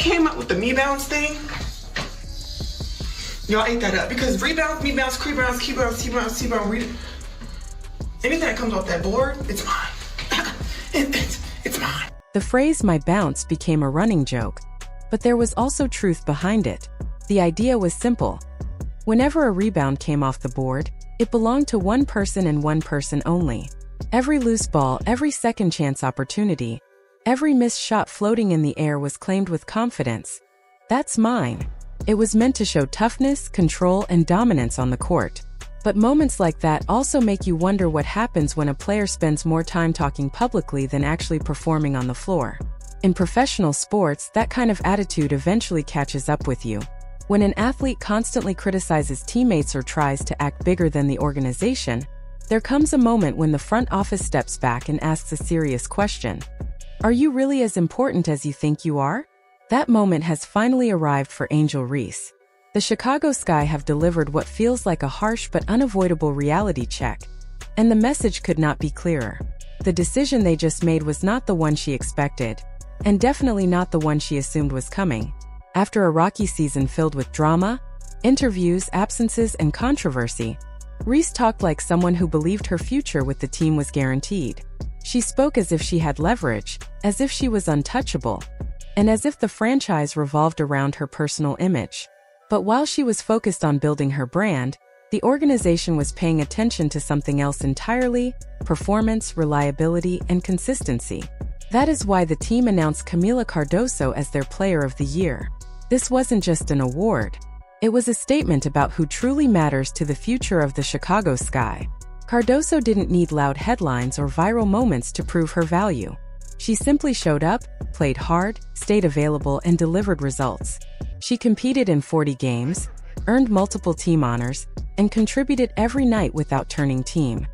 came up with the me-bounce thing, y'all ate that up. Because rebounds, me-bounce, rebounds, key-bounce, T-bounce, T-bounce, anything that comes off that board, it's mine. It's mine. The phrase "my bounce" became a running joke, but there was also truth behind it. The idea was simple. Whenever a rebound came off the board, it belonged to one person and one person only. Every loose ball, every second chance opportunity, every missed shot floating in the air was claimed with confidence. That's mine. It was meant to show toughness, control, and dominance on the court. But moments like that also make you wonder what happens when a player spends more time talking publicly than actually performing on the floor. In professional sports, that kind of attitude eventually catches up with you. When an athlete constantly criticizes teammates or tries to act bigger than the organization, there comes a moment when the front office steps back and asks a serious question. Are you really as important as you think you are? That moment has finally arrived for Angel Reese. The Chicago Sky have delivered what feels like a harsh but unavoidable reality check, and the message could not be clearer. The decision they just made was not the one she expected, and definitely not the one she assumed was coming. After a rocky season filled with drama, interviews, absences, and controversy, Reese talked like someone who believed her future with the team was guaranteed. She spoke as if she had leverage, as if she was untouchable, and as if the franchise revolved around her personal image. But while she was focused on building her brand, the organization was paying attention to something else entirely: performance, reliability, and consistency. That is why the team announced Camila Cardoso as their Player of the Year. This wasn't just an award. It was a statement about who truly matters to the future of the Chicago Sky. Cardoso didn't need loud headlines or viral moments to prove her value. She simply showed up, played hard, stayed available, and delivered results. She competed in 40 games, earned multiple team honors, and contributed every night without turning team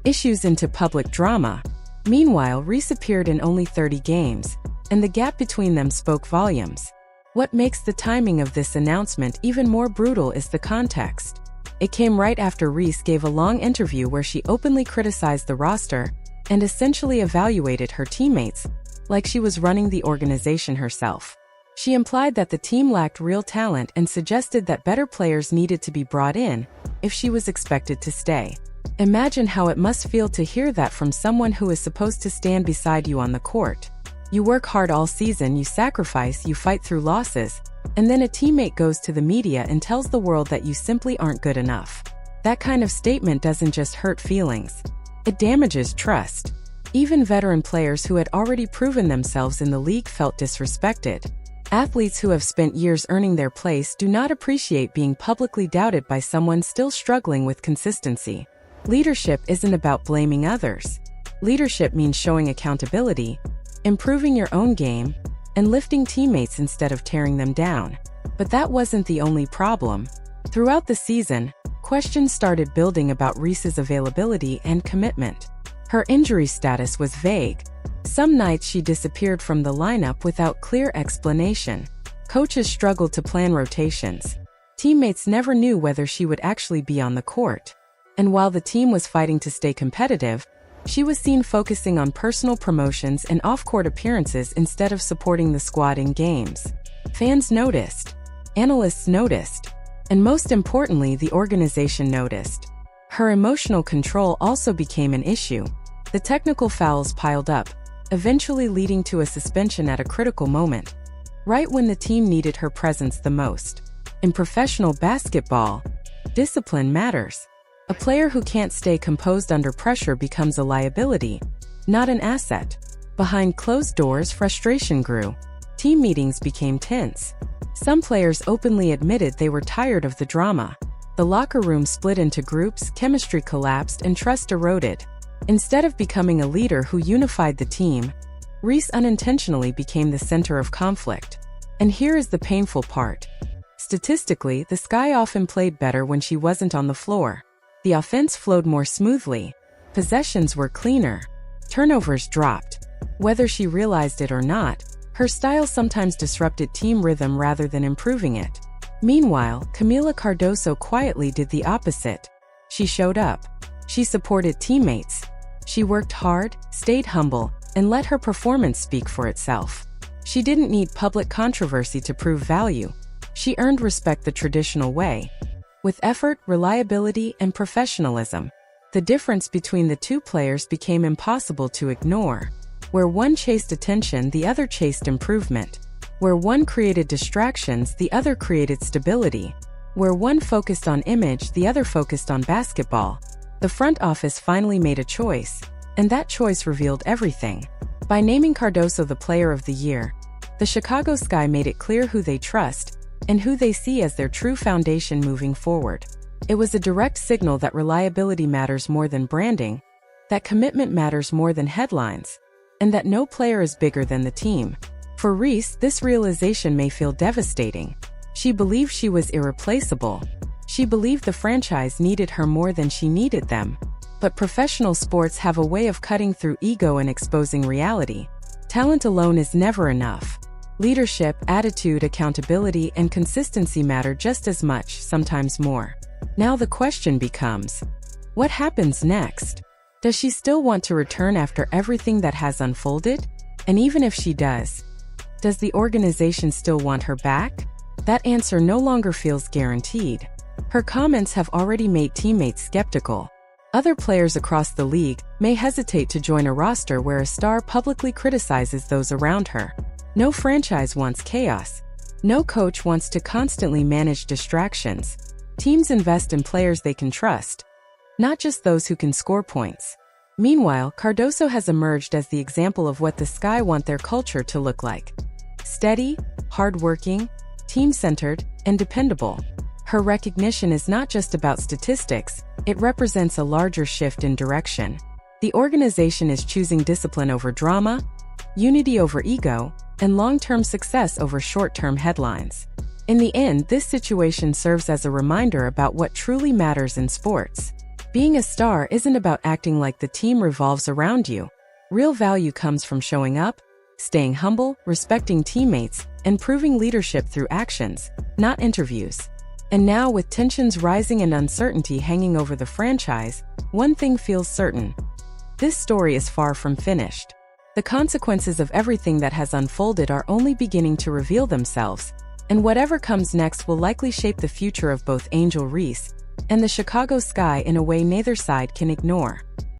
issues into public drama. Meanwhile, Reese appeared in only 30 games, and the gap between them spoke volumes. What makes the timing of this announcement even more brutal is the context. It came right after Reese gave a long interview where she openly criticized the roster and essentially evaluated her teammates, like she was running the organization herself. She implied that the team lacked real talent and suggested that better players needed to be brought in if she was expected to stay. Imagine how it must feel to hear that from someone who is supposed to stand beside you on the court. You work hard all season, you sacrifice, you fight through losses, and then a teammate goes to the media and tells the world that you simply aren't good enough. That kind of statement doesn't just hurt feelings. It damages trust. Even veteran players who had already proven themselves in the league felt disrespected. Athletes who have spent years earning their place do not appreciate being publicly doubted by someone still struggling with consistency. Leadership isn't about blaming others. Leadership means showing accountability, improving your own game, and lifting teammates instead of tearing them down. But that wasn't the only problem. Throughout the season, questions started building about Reese's availability and commitment. Her injury status was vague. Some nights she disappeared from the lineup without clear explanation. Coaches struggled to plan rotations. Teammates never knew whether she would actually be on the court. And while the team was fighting to stay competitive, she was seen focusing on personal promotions and off-court appearances instead of supporting the squad in games. Fans noticed. Analysts noticed. And most importantly, the organization noticed. Her emotional control also became an issue. The technical fouls piled up, eventually leading to a suspension at a critical moment, right when the team needed her presence the most. In professional basketball, discipline matters. A player who can't stay composed under pressure becomes a liability, not an asset. Behind closed doors, frustration grew. Team meetings became tense. Some players openly admitted they were tired of the drama. The locker room split into groups, chemistry collapsed, and trust eroded. Instead of becoming a leader who unified the team, Reese unintentionally became the center of conflict. And here is the painful part. Statistically, the Sky often played better when she wasn't on the floor. The offense flowed more smoothly. Possessions were cleaner. Turnovers dropped. Whether she realized it or not, her style sometimes disrupted team rhythm rather than improving it. Meanwhile, Camila Cardoso quietly did the opposite. She showed up. She supported teammates. She worked hard, stayed humble, and let her performance speak for itself. She didn't need public controversy to prove value. She earned respect the traditional way, with effort, reliability, and professionalism. The difference between the two players became impossible to ignore. Where one chased attention, the other chased improvement. Where one created distractions, the other created stability. Where one focused on image, the other focused on basketball. The front office finally made a choice, and that choice revealed everything. By naming Cardoso the Player of the Year, the Chicago Sky made it clear who they trust and who they see as their true foundation moving forward. It was a direct signal that reliability matters more than branding, that commitment matters more than headlines, and that no player is bigger than the team. For Reese, this realization may feel devastating. She believed she was irreplaceable. She believed the franchise needed her more than she needed them. But professional sports have a way of cutting through ego and exposing reality. Talent alone is never enough. Leadership, attitude, accountability, and consistency matter just as much, sometimes more. Now the question becomes, what happens next? Does she still want to return after everything that has unfolded? And even if she does the organization still want her back? That answer no longer feels guaranteed. Her comments have already made teammates skeptical. Other players across the league may hesitate to join a roster where a star publicly criticizes those around her. No franchise wants chaos. No coach wants to constantly manage distractions. Teams invest in players they can trust, not just those who can score points. Meanwhile, Cardoso has emerged as the example of what the Sky want their culture to look like. Steady, hardworking, team-centered, and dependable. Her recognition is not just about statistics, it represents a larger shift in direction. The organization is choosing discipline over drama, unity over ego, and long-term success over short-term headlines. In the end, this situation serves as a reminder about what truly matters in sports. Being a star isn't about acting like the team revolves around you. Real value comes from showing up, staying humble, respecting teammates, and proving leadership through actions, not interviews. And now, with tensions rising and uncertainty hanging over the franchise, one thing feels certain. This story is far from finished. The consequences of everything that has unfolded are only beginning to reveal themselves, and whatever comes next will likely shape the future of both Angel Reese and the Chicago Sky in a way neither side can ignore.